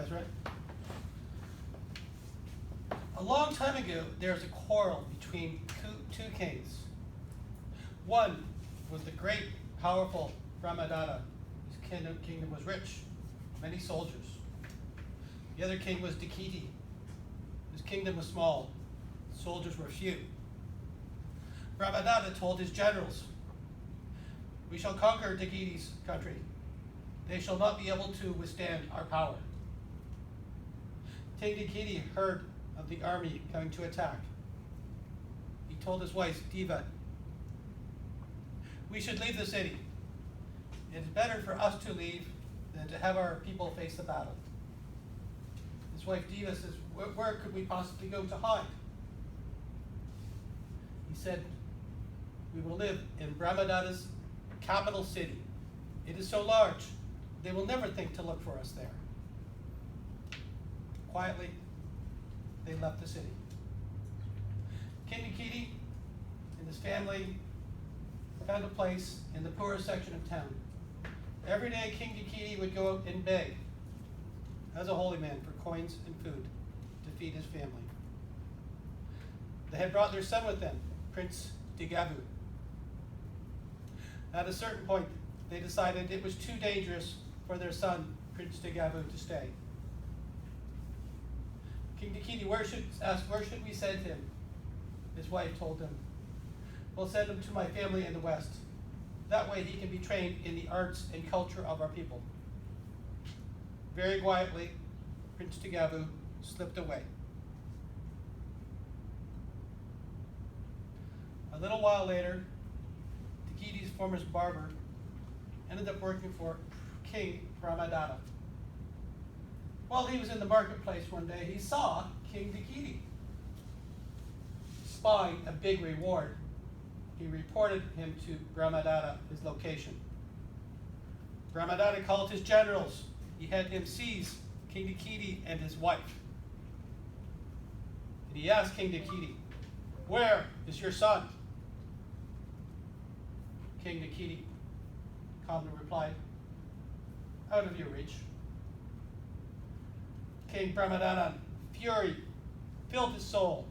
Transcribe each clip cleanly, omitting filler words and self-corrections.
Ezra. A long time ago, there was a quarrel between two kings. One was the great, powerful Brahmadatta. His kingdom was rich, many soldiers. The other king was Dakiti. His kingdom was small, soldiers were few. Brahmadatta told his generals, "We shall conquer Dakiti's country. They shall not be able to withstand our power." King Dakiti heard of the army coming to attack. He told his wife, Diva, "We should leave the city. It is better for us to leave than to have our people face the battle." His wife Diva says, where could we possibly go to hide? He said, "We will live in Brahmadatta's capital city. It is so large, they will never think to look for us there." Quietly, they left the city. King Dakiti and his family found a place in the poorest section of town. Every day, King Dakiti would go out and beg, as a holy man, for coins and food to feed his family. They had brought their son with them, Prince Digavu. At a certain point, they decided it was too dangerous for their son, Prince Digavu, to stay. King Dakiti asked, "Where should we send him?" His wife told him, "We'll send him to my family in the west. That way he can be trained in the arts and culture of our people." Very quietly, Prince Digavu slipped away. A little while later, Dakiti's former barber ended up working for King Brahmadatta. While he was in the marketplace one day, he saw King Dakiti. Spying a big reward, he reported him to Brahmadatta, his location. Brahmadatta called his generals. He had him seize King Dakiti and his wife. And he asked King Dakiti, "Where is your son?" King Dakiti calmly replied, "Out of your reach." King Brahmadatta, fury filled his soul.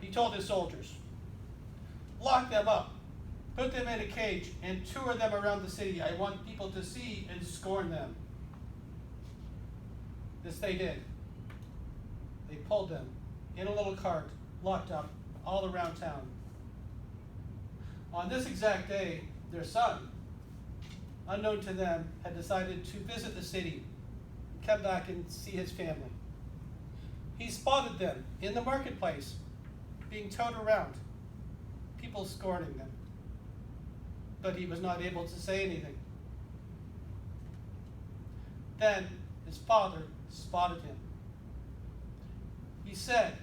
He told his soldiers, "Lock them up, put them in a cage, and tour them around the city. I want people to see and scorn them." This they did. They pulled them in a little cart, locked up all around town. On this exact day, their son, unknown to them, had decided to visit the city, come back and see his family. He spotted them in the marketplace, being towed around, people scorning them. But he was not able to say anything. Then his father spotted him. He said,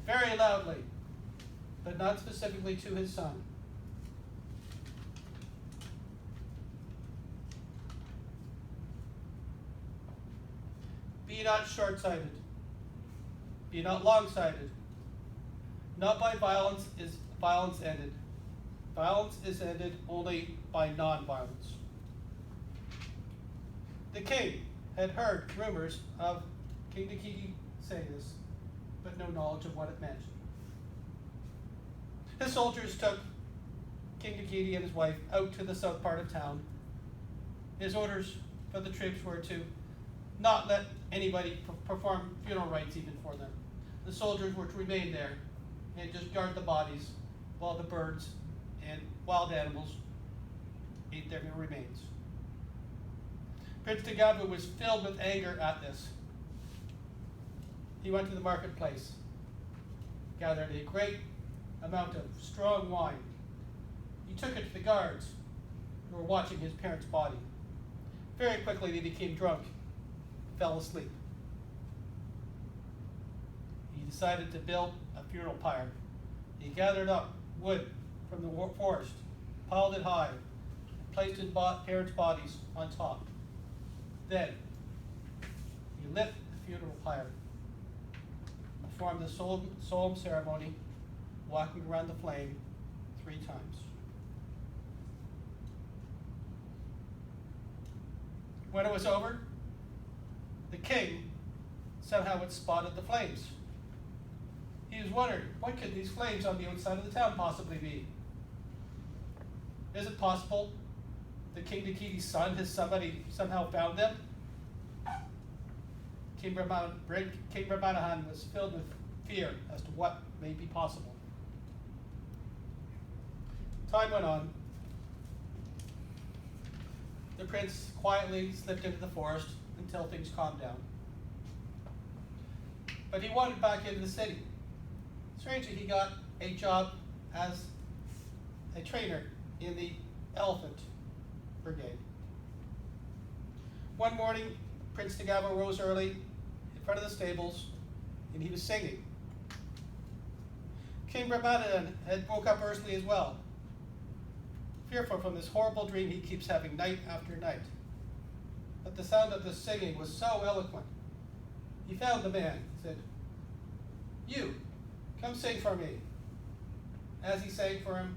very loudly, but not specifically to his son, "Be not short-sighted, be not long-sighted. Not by violence is violence ended. Violence is ended only by non-violence." The king had heard rumors of King Dakiti say this, but no knowledge of what it meant. His soldiers took King Dakiti and his wife out to the south part of town. His orders for the troops were to not let anybody perform funeral rites even for them. The soldiers were to remain there and just guard the bodies while the birds and wild animals ate their remains. Prince Digavu was filled with anger at this. He went to the marketplace, gathered a great amount of strong wine. He took it to the guards who were watching his parents' body. Very quickly they became drunk, fell asleep. He decided to build a funeral pyre. He gathered up wood from the forest, piled it high, and placed his parents' bodies on top. Then he lit the funeral pyre, performed the solemn ceremony, walking around the flame 3 times. When it was over, the king somehow had spotted the flames. He was wondering, what could these flames on the outside of the town possibly be? Is it possible the King Nikiti's son has somehow found them? King Brahmadatta was filled with fear as to what may be possible. Time went on. The prince quietly slipped into the forest until things calmed down. But he wandered back into the city. Strangely, he got a job as a trainer in the elephant brigade. One morning, Prince Tagavo rose early in front of the stables, and he was singing. King Brahmadatta had woke up early as well, fearful from this horrible dream he keeps having night after night. But the sound of the singing was so eloquent. He found the man, said, "You, come sing for me." As he sang for him,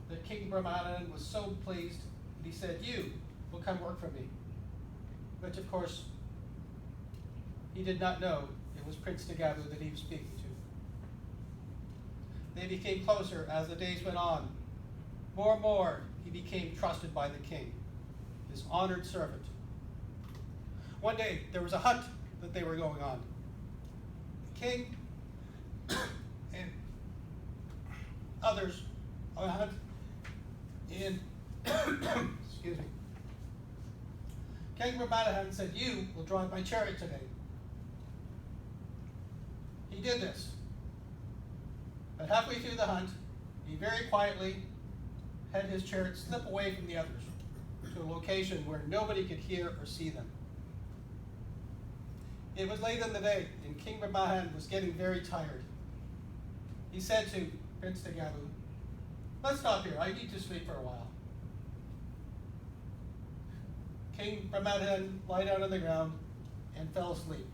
the King Brahmadatta was so pleased that he said, "You will come work for me." Which, of course, he did not know it was Prince Tagavo that he was speaking to. They became closer as the days went on. More and more, he became trusted by the king, his honored servant. One day, there was a hunt that they were going on. The king and others on a hunt in, excuse me. King Brahmadatta said, "You will drive my chariot today." He did this. But halfway through the hunt, he very quietly had his chariot slip away from the others to a location where nobody could hear or see them. It was late in the day, and King Brahmadatta was getting very tired. He said to Prince Tagavo, "Let's stop here. I need to sleep for a while." King Brahmadatta lay down on the ground and fell asleep.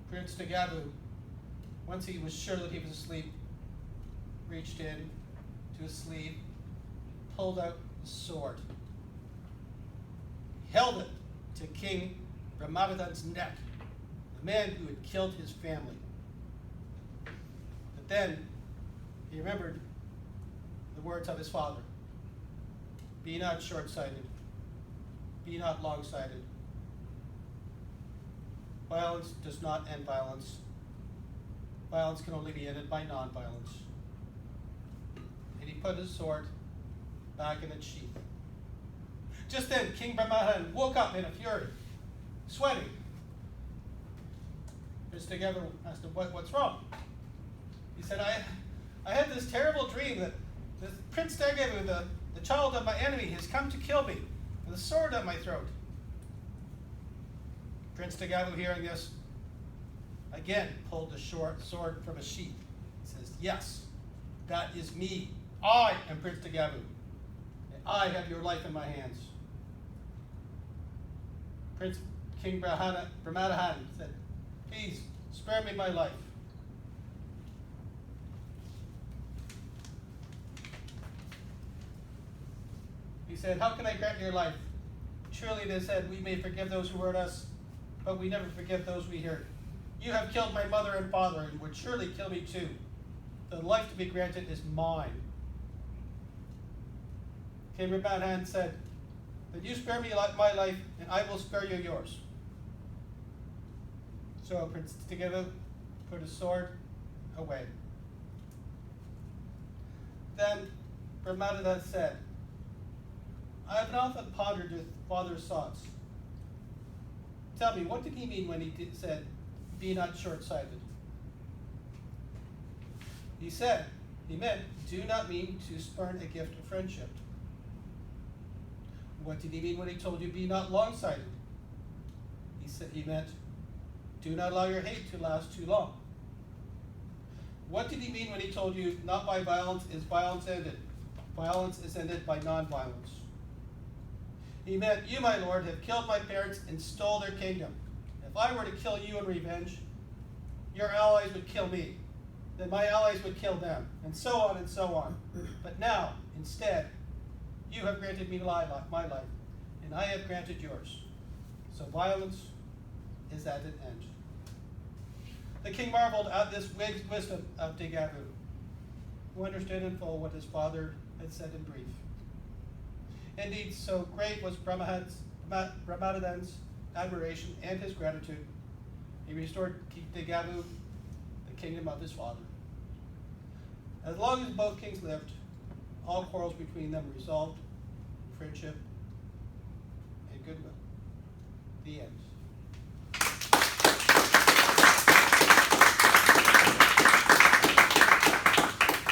Prince Tagavo, once he was sure that he was asleep, reached in to his sleeve, pulled out the sword. He held it to King Brahmadatta's neck, the man who had killed his family. But then he remembered the words of his father. "Be not short-sighted, be not long-sighted. Violence does not end violence. Violence can only be ended by non-violence." And he put his sword back in its sheath. Just then, King Brahmadatta woke up in a fury, sweating. Prince Tagavo asked him, "What's wrong?" He said, I had this terrible dream that this Prince Tagavo, the child of my enemy, has come to kill me with a sword at my throat." Prince Tagavo, hearing this, again pulled the short sword from his sheath. He says, "Yes, that is me. I am Prince Tagavo, and I have your life in my hands." King Brahmadatta said, "Please, spare me my life." He said, "How can I grant your life? Truly," they said, "we may forgive those who hurt us, but we never forgive those we hurt. You have killed my mother and father, and would surely kill me too. The life to be granted is mine." King Brahmadatta said, "Then you spare me my life, and I will spare you yours." So Prince Tagavo put his sword away. Then Brahmadatta said, "I have often pondered your father's thoughts. Tell me, what did he mean when he said, 'Be not short-sighted'?" He meant, do not mean to spurn a gift of friendship. What did he mean when he told you, 'Be not long-sighted'? He meant, do not allow your hate to last too long. What did he mean when he told you, 'Not by violence is violence ended. Violence is ended by non-violence'? He meant, you, my lord, have killed my parents and stole their kingdom. If I were to kill you in revenge, your allies would kill me. Then my allies would kill them, and so on and so on. But now, instead, you have granted me my life, and I have granted yours. So violence is at an end. The king marveled at this wisdom of Degavu, who understood in full what his father had said in brief. Indeed, so great was Brahmadatta's admiration and his gratitude, he restored Degavu the kingdom of his father. As long as both kings lived, all quarrels between them resolved, friendship, and goodwill. The end.